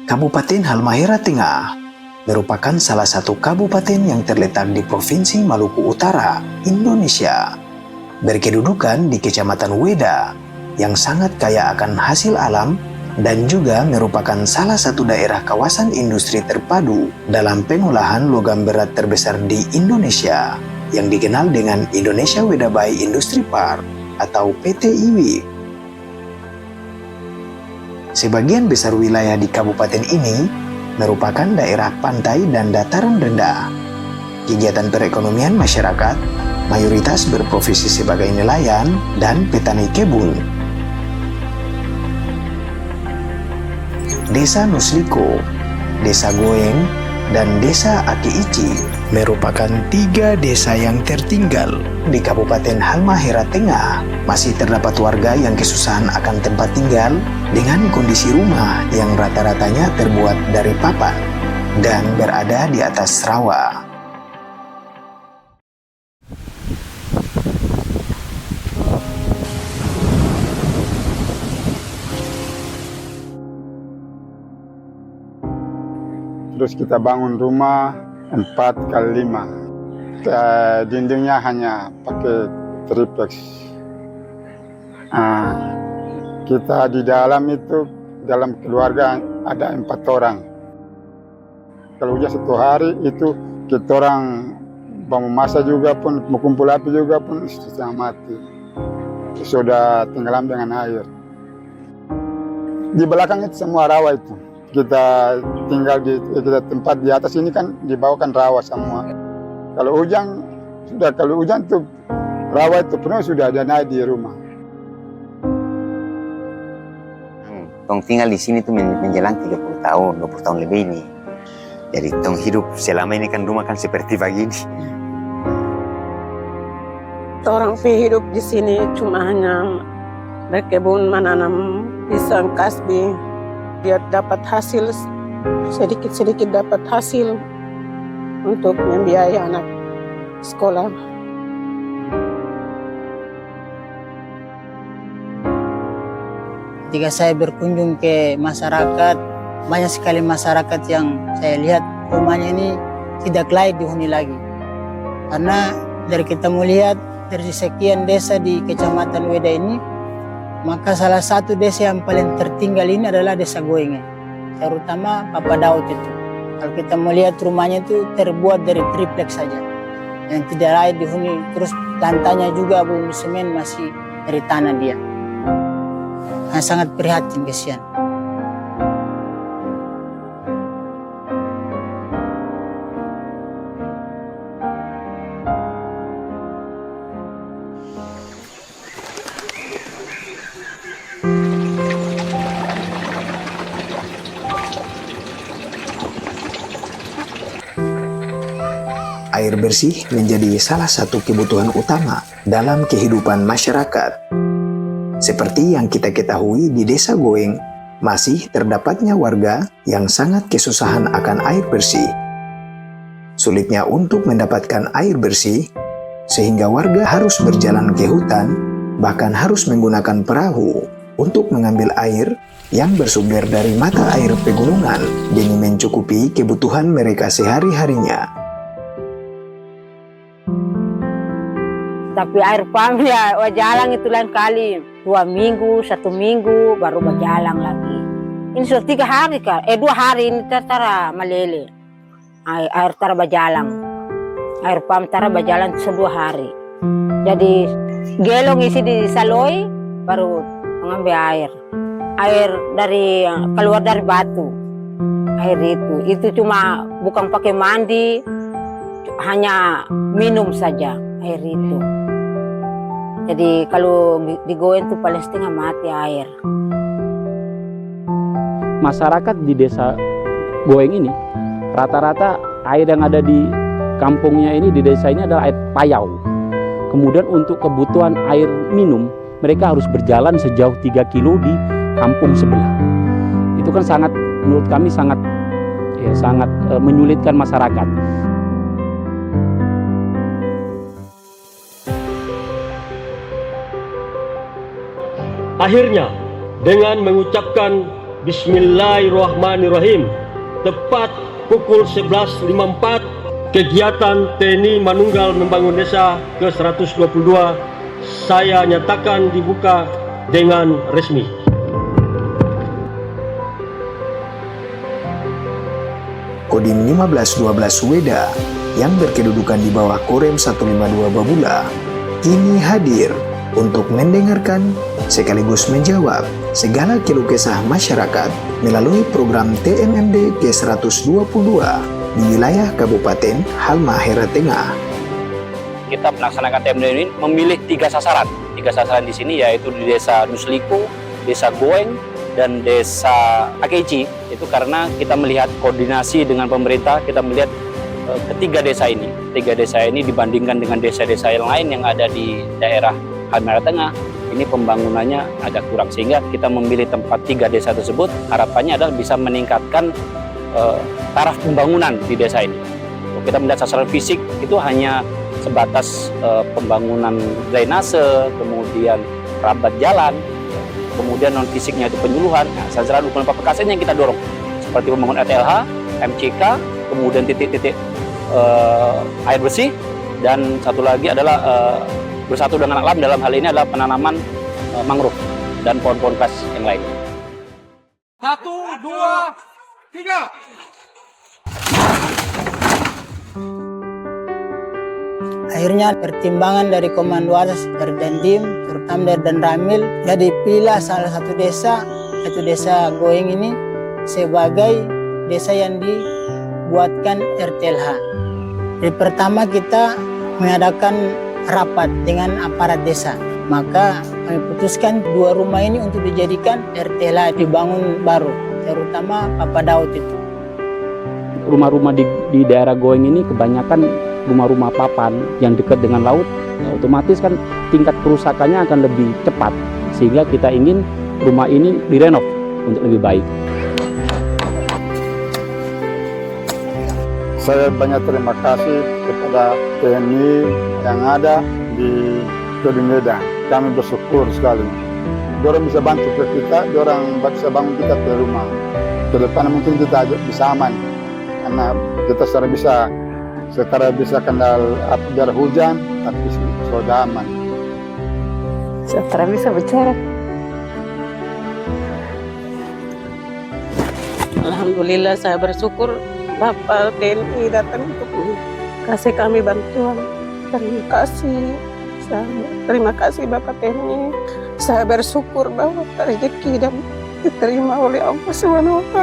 Kabupaten Halmahera Tengah merupakan salah satu kabupaten yang terletak di Provinsi Maluku Utara, Indonesia. Berkedudukan di Kecamatan Weda yang sangat kaya akan hasil alam dan juga merupakan salah satu daerah kawasan industri terpadu dalam pengolahan logam berat terbesar di Indonesia yang dikenal dengan Indonesia Wedabai Industri Park atau PT IWI. Sebagian besar wilayah di kabupaten ini merupakan daerah pantai dan dataran rendah. Kegiatan perekonomian masyarakat mayoritas berprofesi sebagai nelayan dan petani kebun. Desa Nusliko, Desa Goeng, dan Desa Aki-Ici merupakan 3 desa yang tertinggal di Kabupaten Halmahera Tengah. Masih terdapat warga yang kesusahan akan tempat tinggal dengan kondisi rumah yang rata-ratanya terbuat dari papan dan berada di atas rawa. Terus kita bangun rumah 4x5. Dindingnya hanya pakai triplex. Kita di dalam itu, dalam keluarga ada 4 orang. Kalau hujan 1 hari itu kita orang mau memasak juga pun, mau kumpul api juga pun setengah mati. Sudah tenggelam dengan air. Di belakang itu semua rawa itu. Kita tinggal di kita tempat di atas ini kan dibawakan rawa semua. Kalau hujan tuh rawa itu penuh sudah ada naik di rumah. Tong tinggal di sini tuh menjelang 30 tahun, 20 tahun lebih ini. Jadi tong hidup selama ini kan rumah kan seperti begini. Orang hidup di sini cuma hanya berkebun, menanam pisang, kasbi. Dia dapat hasil sedikit-sedikit dapat hasil untuk membiayai anak sekolah. Ketika saya berkunjung ke masyarakat, banyak sekali masyarakat yang saya lihat rumahnya ini tidak layak dihuni lagi. Karena dari kita melihat dari sekian desa di Kecamatan Weda ini, maka salah satu desa yang paling tertinggal ini adalah Desa Goeng, terutama Papa Daud itu. Kalau kita melihat rumahnya itu terbuat dari triplex saja, yang tidak layak dihuni. Terus lantainya juga belum semen, masih dari tanah dia. Sangat prihatin, kesian. Air bersih menjadi salah satu kebutuhan utama dalam kehidupan masyarakat. Seperti yang kita ketahui di Desa Goeng, masih terdapatnya warga yang sangat kesusahan akan air bersih. Sulitnya untuk mendapatkan air bersih, sehingga warga harus berjalan ke hutan, bahkan harus menggunakan perahu untuk mengambil air yang bersumber dari mata air pegunungan demi mencukupi kebutuhan mereka sehari-harinya. Tapi air pam ya berjalan itu lain kali 2 minggu, 1 minggu baru berjalan lagi. Ini sudah 3 hari kan? 2 hari ini tara meleleh. Air tara berjalan. Air pam tara berjalan 2 hari. Jadi gelong isi di saloi baru mengambil air. Air dari keluar dari batu. Air itu cuma bukan pakai mandi, hanya minum saja air itu. Jadi kalau di Goeng itu paling setengah mati air. Masyarakat di Desa Goeng ini rata-rata air yang ada di kampungnya ini, di desa ini adalah air payau. Kemudian untuk kebutuhan air minum mereka harus berjalan sejauh 3 kilo di kampung sebelah. Itu kan sangat, menurut kami sangat menyulitkan masyarakat. Akhirnya, dengan mengucapkan Bismillahirrahmanirrahim. Tepat pukul 11.54, kegiatan TNI Manunggal Membangun Desa ke-122 saya nyatakan dibuka dengan resmi. Kodim 1512 Weda yang berkedudukan di bawah Korem 152 Babula kini hadir untuk mendengarkan sekaligus menjawab segala keluh kesah masyarakat melalui program TMMD ke-122 di wilayah Kabupaten Halmahera Tengah. Kita melaksanakan TMMD ini memilih 3 sasaran. 3 sasaran di sini yaitu di Desa Nusliku, Desa Goeng, dan Desa Akeci. Itu karena kita melihat koordinasi dengan pemerintah, kita melihat ketiga desa ini dibandingkan dengan desa-desa yang lain yang ada di daerah Halmahera Tengah, ini pembangunannya agak kurang, sehingga kita memilih tempat 3 desa tersebut. Harapannya adalah bisa meningkatkan taraf pembangunan di desa ini. Kita melihat sasaran fisik itu hanya sebatas pembangunan drainase, kemudian rambat jalan, kemudian non fisiknya itu penyuluhan. Nah, sasaran dukungan PPKS yang kita dorong seperti pembangunan RTLH, MCK, kemudian titik-titik air bersih, dan satu lagi adalah bersatu dengan alam. Dalam hal ini adalah penanaman mangrove dan pohon-pohon khas yang lain. 1, 2, 3. Akhirnya pertimbangan dari Komando Atas, dari Dandim, terutama dari Danramil, jadi pilih salah satu desa, yaitu Desa Goeng ini sebagai desa yang dibuatkan RTLH. Jadi pertama kita mengadakan rapat dengan aparat desa, maka kami putuskan 2 rumah ini untuk dijadikan RTLH, dibangun baru, terutama Papa Daud itu. Rumah-rumah di daerah Goeng ini kebanyakan rumah-rumah papan yang dekat dengan laut, otomatis kan tingkat kerusakannya akan lebih cepat, sehingga kita ingin rumah ini direnov untuk lebih baik. Saya banyak terima kasih kepada TNI yang ada di Kodim Weda. Kami bersyukur sekali. Dorang bisa bantu ke kita, dorang bisa bangun kita ke rumah. Ke depan mungkin kita bisa aman, karena kita secara bisa kendal udara hujan, tapi sudah aman. Setelah bisa bicara. Alhamdulillah, saya bersyukur Bapak TNI datang untuk kasih kami bantuan. Terima kasih. Terima kasih Bapak TNI. Saya bersyukur bahwa rezeki dan diterima oleh Allah SWT.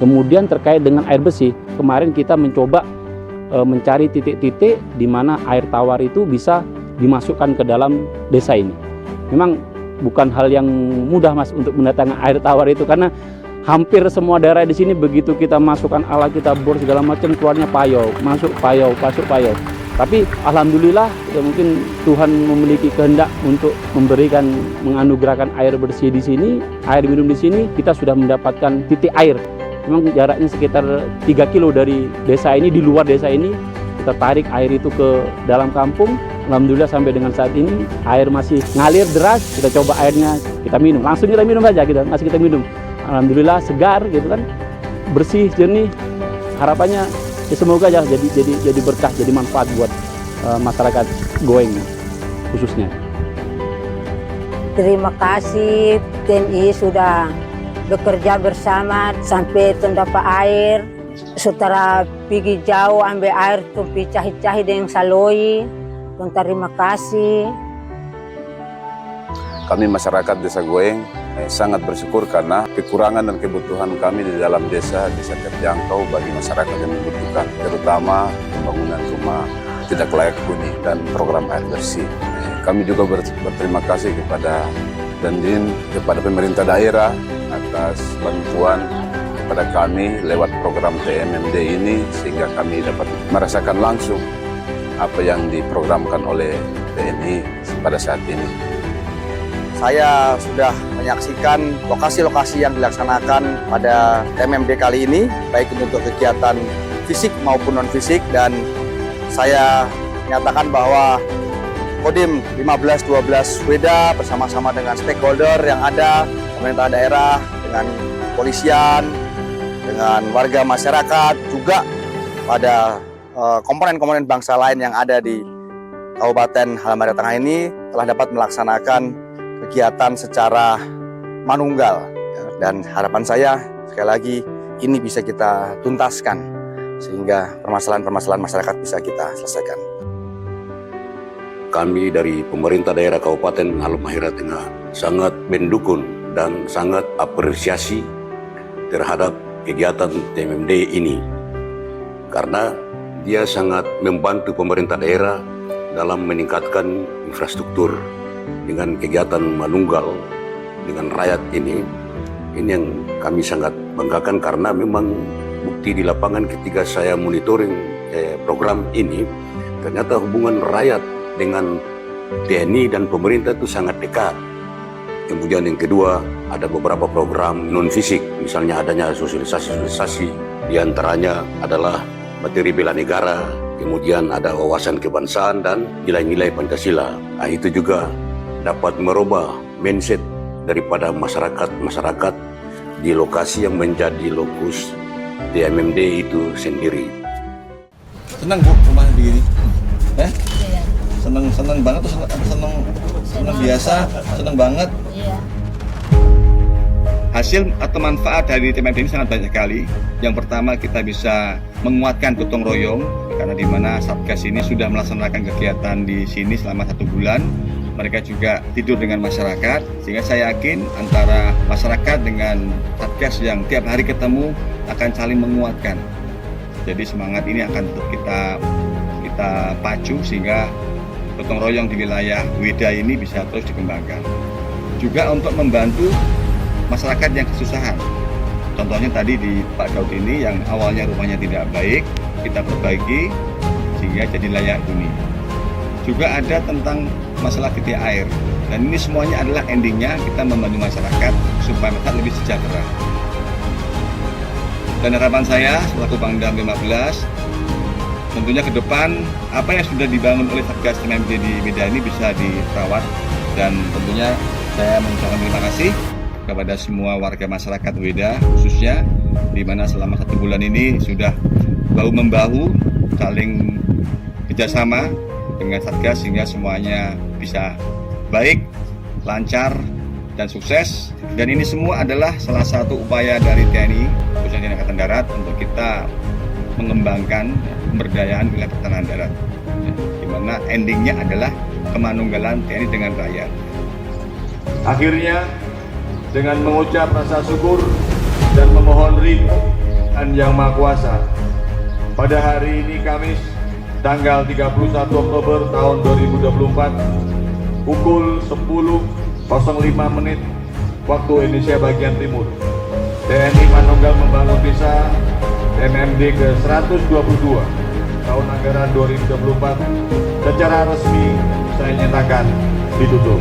Kemudian terkait dengan air bersih, kemarin kita mencoba mencari titik-titik di mana air tawar itu bisa dimasukkan ke dalam desa ini. Memang bukan hal yang mudah, Mas, untuk mendatangkan air tawar itu, karena hampir semua daerah di sini begitu kita masukkan alat, kita bor segala macam, keluarnya payau, masuk payau. Tapi alhamdulillah ya, mungkin Tuhan memiliki kehendak untuk menganugerahkan air bersih di sini, air minum di sini. Kita sudah mendapatkan titik air. Memang jaraknya sekitar 3 kilo dari desa ini, di luar desa ini. Kita tarik air itu ke dalam kampung. Alhamdulillah sampai dengan saat ini air masih ngalir deras. Kita coba airnya, kita minum. Langsung kita minum aja, kita minum. Alhamdulillah segar gitu kan, bersih, jernih. Harapannya ya semoga aja jadi berkah, jadi manfaat buat masyarakat Goeng khususnya. Terima kasih TNI sudah bekerja bersama sampai dapat air. Setelah pergi jauh ambil air tuh cahi-cahi dengan saloi. Terima kasih. Kami masyarakat Desa Goeng sangat bersyukur karena kekurangan dan kebutuhan kami di dalam desa bisa terjangkau bagi masyarakat yang membutuhkan, terutama pembangunan rumah tidak layak huni dan program air bersih. Kami juga berterima kasih kepada Dandim, kepada pemerintah daerah atas bantuan kepada kami lewat program TMMD ini, sehingga kami dapat merasakan langsung apa yang diprogramkan oleh TNI pada saat ini. Saya sudah menyaksikan lokasi-lokasi yang dilaksanakan pada TMMD kali ini, baik untuk kegiatan fisik maupun non-fisik, dan saya nyatakan bahwa Kodim 1512 Weda bersama-sama dengan stakeholder yang ada, pemerintah daerah, dengan kepolisian, dengan warga masyarakat, juga pada komponen-komponen bangsa lain yang ada di Kabupaten Halmahera Tengah ini telah dapat melaksanakan kegiatan secara manunggal. Dan harapan saya, sekali lagi, ini bisa kita tuntaskan sehingga permasalahan-permasalahan masyarakat bisa kita selesaikan. Kami dari pemerintah daerah Kabupaten Halmahera Tengah sangat mendukung dan sangat apresiasi terhadap kegiatan TMMD ini karena dia sangat membantu pemerintah daerah dalam meningkatkan infrastruktur dengan kegiatan manunggal dengan rakyat ini yang kami sangat banggakan karena memang bukti di lapangan ketika saya monitoring program ini ternyata hubungan rakyat dengan TNI dan pemerintah itu sangat dekat. Kemudian yang kedua, ada beberapa program non-fisik, misalnya adanya sosialisasi, diantaranya adalah materi bela negara, kemudian ada wawasan kebangsaan dan nilai-nilai Pancasila. Nah, itu juga dapat merubah mindset daripada masyarakat di lokasi yang menjadi lokus TMMD itu sendiri. Senang Bu rumahnya begini? Senang banget tuh, senang biasa, senang banget. Iya. Hasil atau manfaat dari TMMD ini sangat banyak sekali. Yang pertama, kita bisa menguatkan gotong royong karena di mana Satgas ini sudah melaksanakan kegiatan di sini selama 1 bulan. Mereka juga tidur dengan masyarakat, sehingga saya yakin antara masyarakat dengan Satgas yang tiap hari ketemu akan saling menguatkan. Jadi semangat ini akan tetap kita pacu sehingga gotong royong di wilayah Weda ini bisa terus dikembangkan. Juga untuk membantu masyarakat yang kesusahan. Contohnya tadi di Pak Daud ini yang awalnya rumahnya tidak baik, kita perbaiki sehingga jadi layak huni. Juga ada tentang masalah titik air. Dan ini semuanya adalah endingnya kita membantu masyarakat supaya mereka lebih sejahtera. Dan harapan saya selaku Pangdam 15, tentunya ke depan apa yang sudah dibangun oleh Satgas TMMD di Weda ini bisa dirawat, dan tentunya saya mengucapkan terima kasih kepada semua warga masyarakat Weda khususnya di mana selama 1 bulan ini sudah bahu-membahu saling kerjasama dengan Satgas sehingga semuanya bisa baik, lancar, dan sukses. Dan ini semua adalah salah satu upaya dari TNI khususnya TNI Angkatan Darat untuk kita mengembangkan pemberdayaan wilayah pertahanan darat, di mana endingnya adalah kemanunggalan TNI dengan rakyat. Akhirnya, dengan mengucap rasa syukur dan memohon ridho Yang Maha Kuasa, pada hari ini Kamis, tanggal 31 Oktober tahun 2024, pukul 10.05 waktu Indonesia bagian timur, TNI Manunggal Membangun Desa TMMD ke-122 tahun anggaran 2024 secara resmi saya nyatakan ditutup.